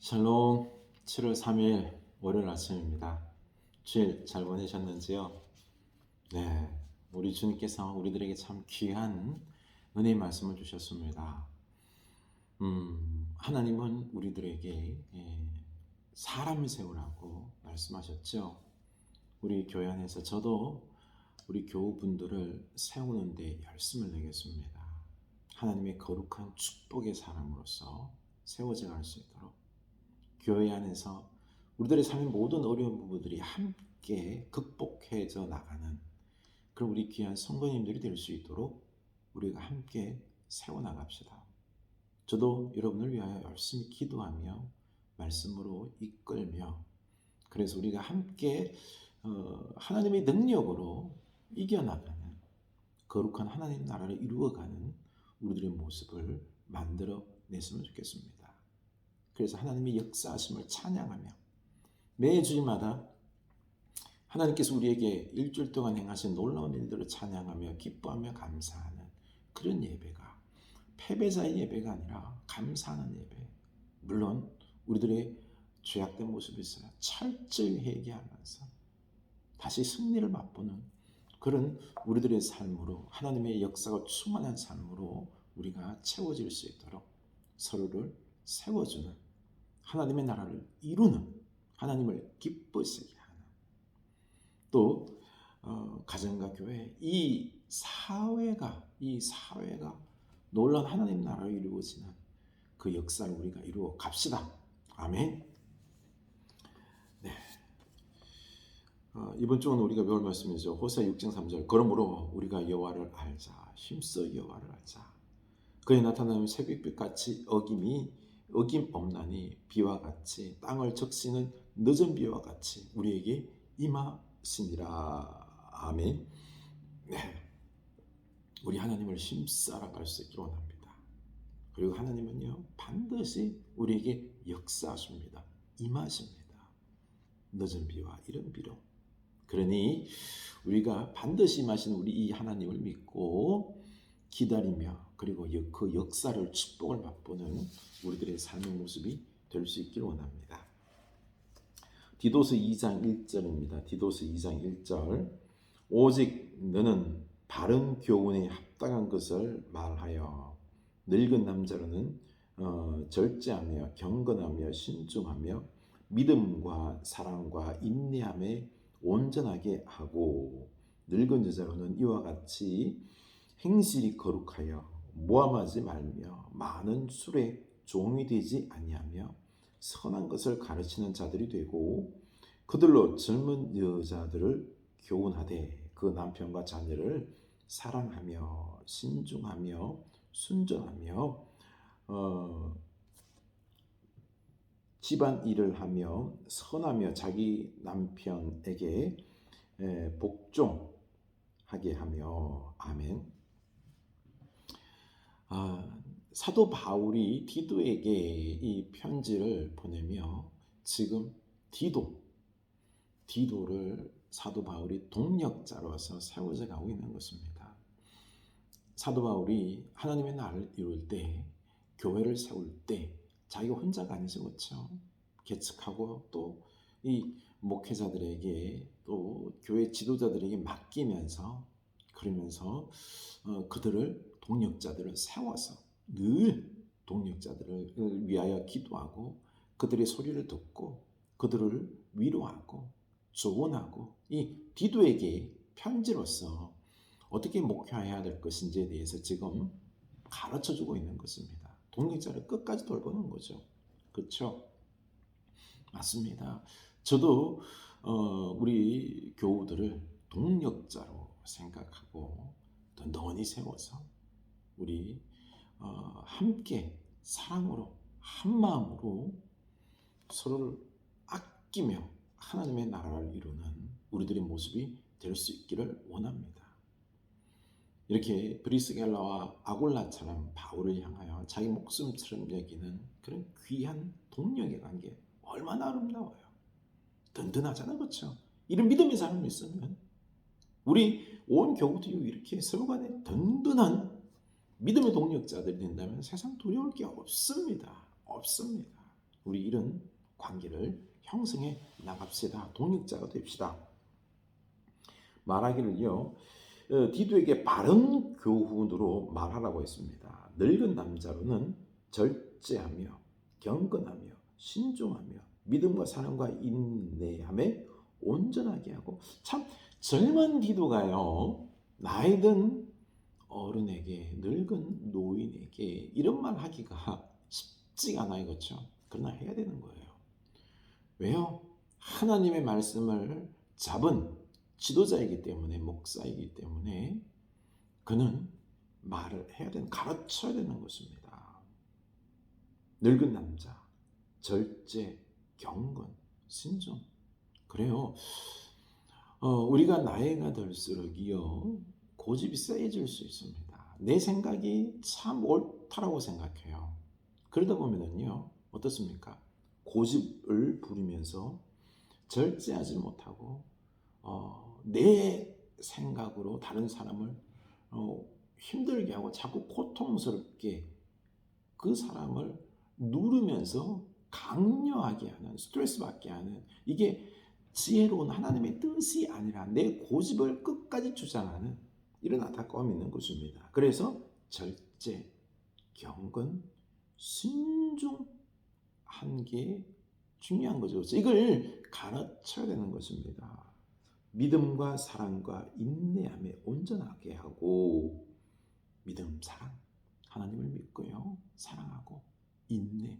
샬롬. 7월 3일 월요일 아침입니다. 주일 잘 보내셨는지요? 네, 우리 주님께서 우리들에게 참 귀한 은혜의 말씀을 주셨습니다. 하나님은 우리들에게 사람을 세우라고 말씀하셨죠. 우리 교회 안에서 저도 우리 교우분들을 세우는 데 열심을 내겠습니다. 하나님의 거룩한 축복의 사람으로서 세워져 갈 수 있도록 교회 안에서 우리들의 삶의 모든 어려운 부분들이 함께 극복해져 나가는 그런 우리 귀한 성도님들이 될 수 있도록 우리가 함께 세워나갑시다. 저도 여러분을 위하여 열심히 기도하며 말씀으로 이끌며, 그래서 우리가 함께 하나님의 능력으로 이겨나가는 거룩한 하나님 나라를 이루어가는 우리들의 모습을 만들어냈으면 좋겠습니다. 그래서 하나님의 역사하심을 찬양하며 매 주일마다 하나님께서 우리에게 일주일 동안 행하신 놀라운 일들을 찬양하며 기뻐하며 감사하는 그런 예배가 패배자의 예배가 아니라 감사하는 예배. 물론 우리들의 죄악된 모습이 있어요. 철저히 회개하면서 다시 승리를 맛보는 그런 우리들의 삶으로, 하나님의 역사가 충만한 삶으로 우리가 채워질 수 있도록 서로를 세워주는, 하나님의 나라를 이루는, 하나님을 기쁘시게 하는, 또 가정과 교회, 이 사회가 놀라운 하나님 나라로 이루어지는 그 역사를 우리가 이루어 갑시다. 아멘. 네. 이번 주는 우리가 배울 말씀이죠. 호세아 6장 3절. 그러므로 우리가 여호와를 알자. 힘써 여호와를 알자. 그의 나타나면 새벽빛같이 어김 없나니 비와 같이 땅을 적시는 늦은 비와 같이 우리에게 임하시니라. 아멘. 네. 우리 하나님을 힘써 알아갈 수 있기를 원합니다. 그리고 하나님은요, 반드시 우리에게 역사하십니다. 임하십니다. 늦은 비와 이른 비로. 그러니 우리가 반드시 임하시는 우리 이 하나님을 믿고 기다리며, 그리고 그 역사를, 축복을 맛보는 우리들의 삶의 모습이 될 수 있기를 원합니다. 디도서 2장 1절입니다. 디도서 2장 1절. 오직 너는 바른 교훈에 합당한 것을 말하여 늙은 남자로는 절제하며 경건하며 신중하며 믿음과 사랑과 인내함에 온전하게 하고, 늙은 여자로는 이와 같이 행실이 거룩하여 모함하지 말며 많은 술에 종이 되지 아니하며 선한 것을 가르치는 자들이 되고, 그들로 젊은 여자들을 교훈하되 그 남편과 자녀를 사랑하며 신중하며 순전하며 집안 일을 하며 선하며 자기 남편에게 복종하게 하며. 아멘. 사도 바울이 디도에게 이 편지를 보내며 지금 디도를 사도 바울이 동력자로서 세워져 가고 있는 것입니다. 사도 바울이 하나님의 나라를 이룰 때, 교회를 세울 때 자기가 혼자가 아니죠, 그렇죠? 계측하고 또 이 목회자들에게, 또 교회 지도자들에게 맡기면서, 그러면서 그들을, 동력자들을 세워서 늘 동력자들을 위하여 기도하고 그들의 소리를 듣고 그들을 위로하고 조언하고, 이 디도에게 편지로서 어떻게 목회해야 될 것인지에 대해서 지금 가르쳐주고 있는 것입니다. 동력자를 끝까지 돌보는 거죠. 그렇죠? 맞습니다. 저도 우리 교우들을 동력자로 생각하고 든든히 세워서 우리 함께 사랑으로 한마음으로 서로를 아끼며 하나님의 나라를 이루는 우리들의 모습이 될 수 있기를 원합니다. 이렇게 브리스겔라와 아골라처럼 바울을 향하여 자기 목숨처럼 여기는 그런 귀한 동력의 관계, 얼마나 아름다워요. 든든하잖아요, 그렇죠? 이런 믿음의 사람이 있으면 우리 온 교우들이 이렇게 서로 간에 든든한 믿음의 동력자들이 된다면 세상 두려울 게 없습니다. 없습니다. 우리 이런 관계를 형성해 나갑시다. 동역자가 됩시다. 말하기를요. 디도에게 바른 교훈으로 말하라고 했습니다. 늙은 남자로는 절제하며 경건하며 신중하며 믿음과 사랑과 인내함에 온전하게 하고, 참 젊은 디도가요 나이 든 어른에게, 늙은 노인에게 이런 말 하기가 쉽지가 않아요. 그렇죠? 그러나 해야 되는 거예요. 왜요? 하나님의 말씀을 잡은 지도자이기 때문에, 목사이기 때문에 그는 말을 해야 되는, 가르쳐야 되는 것입니다. 늙은 남자, 절제, 경건, 신중. 그래요. 우리가 나이가 들수록이요 고집이 세질 수 있습니다. 내 생각이 참 옳다라고 생각해요. 그러다 보면은요 어떻습니까? 고집을 부리면서 절제하지 못하고 내 생각으로 다른 사람을 힘들게 하고 자꾸 고통스럽게 그 사람을 누르면서 강요하게 하는, 스트레스 받게 하는, 이게 지혜로운 하나님의 뜻이 아니라 내 고집을 끝까지 주장하는 이런 안타까움이 있는 것입니다. 그래서 절제, 경건, 신중한 게 중요한 거죠. 이걸 가르쳐야 되는 것입니다. 믿음과 사랑과 인내함에 온전하게 하고, 믿음, 사랑, 하나님을 믿고요 사랑하고 인내,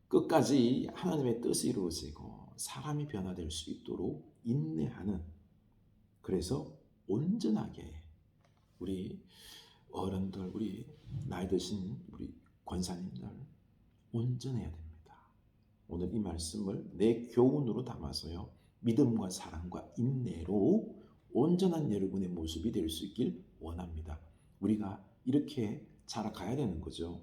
끝까지 하나님의 뜻이 이루어지고 사람이 변화될 수 있도록 인내하는, 그래서 온전하게 우리 어른들, 우리 나이 드신 우리 권사님들 온전해야 됩니다. 오늘 이 말씀을 내 교훈으로 담아서요 믿음과 사랑과 인내로 온전한 여러분의 모습이 될 수 있길 원합니다. 우리가 이렇게 자라가야 되는 거죠.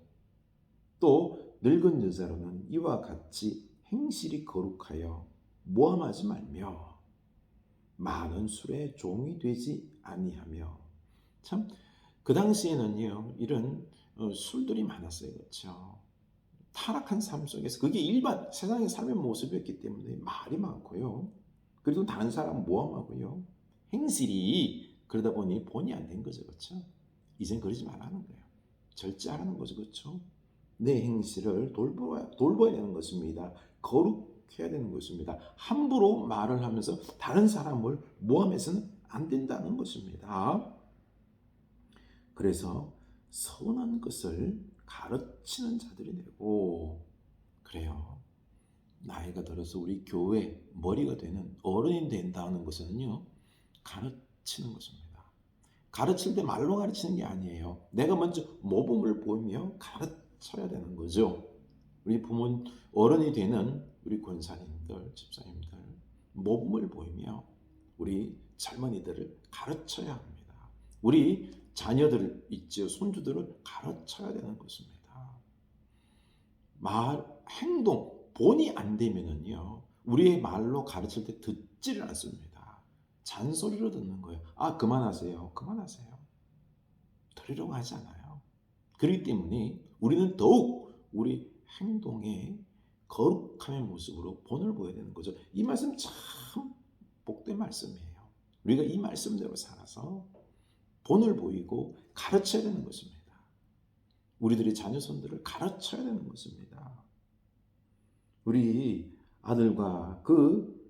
또 늙은 여자로는 이와 같이 행실이 거룩하여 모함하지 말며 많은 술에 종이 되지 아니하며. 참 그 당시에는요 이런 술들이 많았어요. 그렇죠? 타락한 삶 속에서 그게 일반 세상의 삶의 모습이었기 때문에 말이 많고요. 그래도 다른 사람 모함하고요. 행실이 그러다 보니 본의 안 된 거죠. 그렇죠? 이젠 그러지 말라는 거예요. 절제하라는 거죠. 그렇죠? 내 행실을 돌봐야 되는 것입니다. 거룩해야 되는 것입니다. 함부로 말을 하면서 다른 사람을 모함해서는 안 된다는 것입니다. 그래서 선한 것을 가르치는 자들이 되고, 그래요. 나이가 들어서 우리 교회 머리가 되는 어른이 된다는 것은요 가르치는 것입니다. 가르칠 때 말로 가르치는 게 아니에요. 내가 먼저 모범을 보이며 가르쳐야 되는 거죠. 우리 부모, 어른이 되는 우리 권사님들, 집사님들 모범을 보이며 우리 젊은이들을 가르쳐야 합니다. 우리 자녀들 있죠, 손주들을 가르쳐야 되는 것입니다. 말, 행동, 본이 안 되면은요 우리의 말로 가르칠 때 듣지를 않습니다. 잔소리로 듣는 거예요. 아, 그만하세요. 그만하세요. 들으려고 하지 않아요. 그렇기 때문에 우리는 더욱 우리 행동에 거룩함의 모습으로 본을 보여야 되는 거죠. 이 말씀 참 복된 말씀이에요. 우리가 이 말씀대로 살아서 본을 보이고 가르쳐야 되는 것입니다. 우리들의 자녀손들을 가르쳐야 되는 것입니다. 우리 아들과 그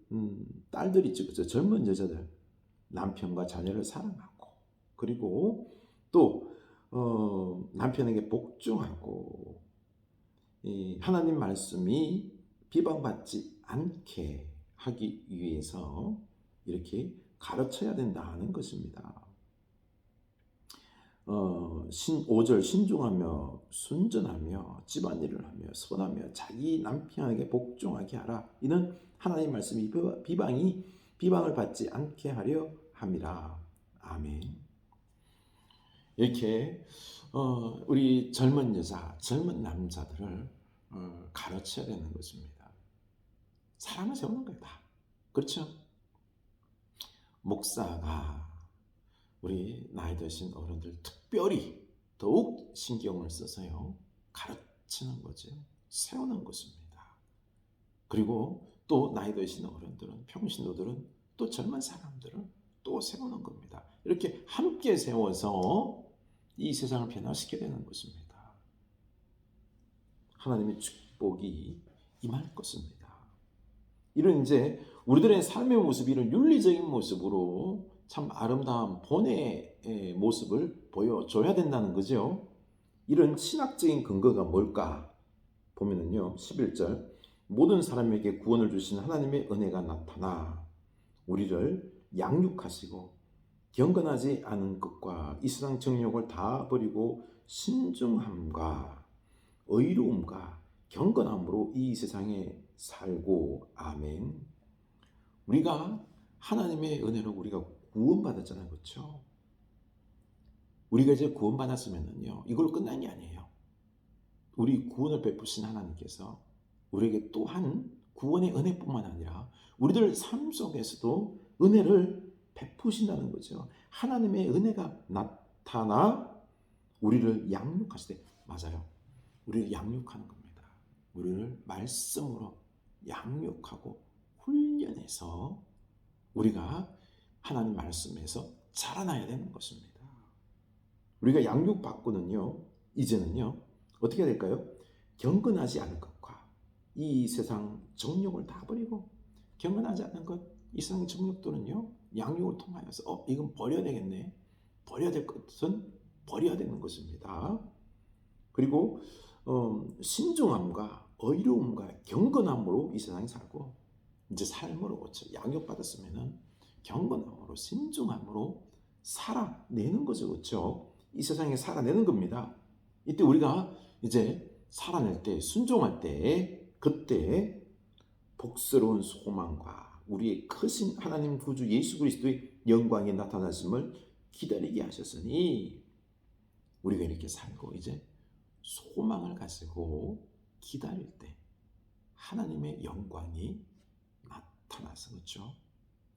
딸들 있죠. 그죠? 젊은 여자들, 남편과 자녀를 사랑하고, 그리고 또 남편에게 복종하고, 하나님 말씀이 비방받지 않게 하기 위해서 이렇게 가르쳐야 된다는 것입니다. 5절 신중하며 순전하며 집안일을 하며 선하며 자기 남편에게 복종하게 하라. 이는 하나님 말씀이 비방을 받지 않게 하려 함이라. 아멘. 이렇게 우리 젊은 여자, 젊은 남자들을 가르쳐야 되는 것입니다. 사람을 세우는 거예요. 다. 그렇죠? 목사가 우리 나이 드신 어른들 특별히 더욱 신경을 써서요 가르치는 거죠. 세우는 것입니다. 그리고 또 나이 드신 어른들은, 평신도들은, 또 젊은 사람들은 또 세우는 겁니다. 이렇게 함께 세워서 이 세상을 변화시켜야 되는 것입니다. 하나님의 축복이 임할 것입니다. 이런 이제 우리들의 삶의 모습이 이런 윤리적인 모습으로 참 아름다운 본의 모습을 보여줘야 된다는 거죠. 이런 신학적인 근거가 뭘까 보면은요, 11절 모든 사람에게 구원을 주신 하나님의 은혜가 나타나 우리를 양육하시고 경건하지 않은 것과 이 세상 정욕을 다 버리고 신중함과 의로움과 경건함으로 이 세상에 살고. 아멘. 우리가 하나님의 은혜로 우리가 구원받았잖아요. 그렇죠? 우리가 이제 구원받았으면요, 이걸로 끝난 게 아니에요. 우리 구원을 베푸신 하나님께서 우리에게 또한 구원의 은혜뿐만 아니라 우리들 삶 속에서도 은혜를 베푸신다는 거죠. 하나님의 은혜가 나타나 우리를 양육하실 때, 맞아요, 우리를 양육하는 겁니다. 우리를 말씀으로 양육하고 훈련해서 우리가 하나님 말씀에서 자라나야 되는 것입니다. 우리가 양육받고는요, 이제는요 어떻게 해야 될까요? 경건하지 않은 것과 이 세상 정욕을 다 버리고, 경건하지 않은 것, 이 세상 정욕들은요 양육을 통하여서 이건 버려야 되겠네, 버려야 될 것은 버려야 되는 것입니다. 그리고 신중함과 의로움과 경건함으로 이 세상에 살고, 이제 삶으로 고쳐 양육받았으면은 경건함으로 신중함으로 살아내는 거죠. 그렇죠? 이 세상에 살아내는 겁니다. 이때 우리가 이제 살아낼 때, 순종할 때, 그때 복스러운 소망과 우리의 크신 하나님 구주 예수 그리스도의 영광이 나타나심을 기다리게 하셨으니 우리가 이렇게 살고 이제 소망을 가지고 기다릴 때 하나님의 영광이 나타나서, 그렇죠?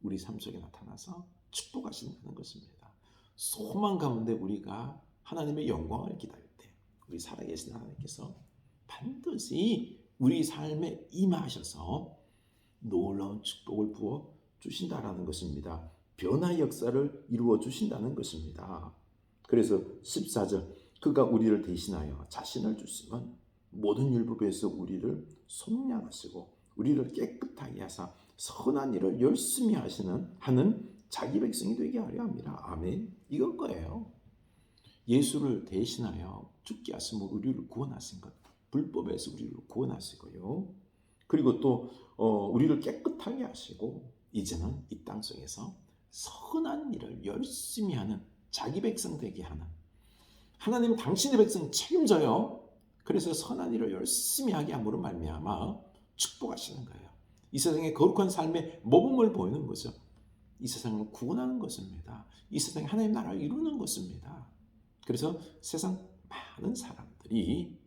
우리 삶 속에 나타나서 축복하신다는 것입니다. 소망 가운데 우리가 하나님의 영광을 기다릴 때 우리 살아계신 하나님께서 반드시 우리 삶에 임하셔서 놀라운 축복을 부어 주신다라는 것입니다. 변화의 역사를 이루어 주신다는 것입니다. 그래서 14절 그가 우리를 대신하여 자신을 주시면 모든 율법에서 우리를 속량하시고 우리를 깨끗하게 하사 선한 일을 열심히 하는 자기 백성이 되게 하려 합니다. 아멘. 이건 거예요. 예수를 대신하여 죽게 하심으로 우리를 구원하신 것, 불법에서 우리를 구원하시고요. 그리고 또 우리를 깨끗하게 하시고 이제는 이 땅 속에서 선한 일을 열심히 하는 자기 백성 되게 하는, 하나님은 당신의 백성 책임져요. 그래서 선한 일을 열심히 하게 함으로 말미암아 축복하시는 거예요. 이 세상의 거룩한 삶의 모범을 보이는 거죠. 이 세상을 구원하는 것입니다. 이 세상에 하나님 나라를 이루는 것입니다. 그래서 세상 많은 사람들이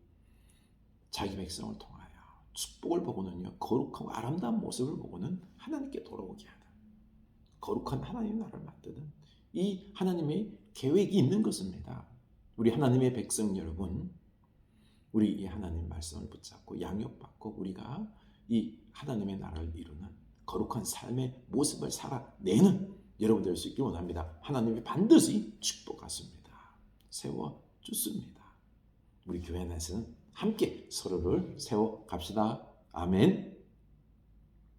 자기 백성을 통하여 축복을 보고는요, 거룩하고 아름다운 모습을 보고는 하나님께 돌아오게 하는, 거룩한 하나님의 나라를 만드는 이 하나님의 계획이 있는 것입니다. 우리 하나님의 백성 여러분, 우리 이 하나님 말씀을 붙잡고 양육받고 우리가 이 하나님의 나라를 이루는 거룩한 삶의 모습을 살아내는 여러분들 될 수 있기 원합니다. 하나님이 반드시 축복하십니다. 세워주십니다. 우리 교회 안에서는 함께 서로를 세워갑시다. 아멘.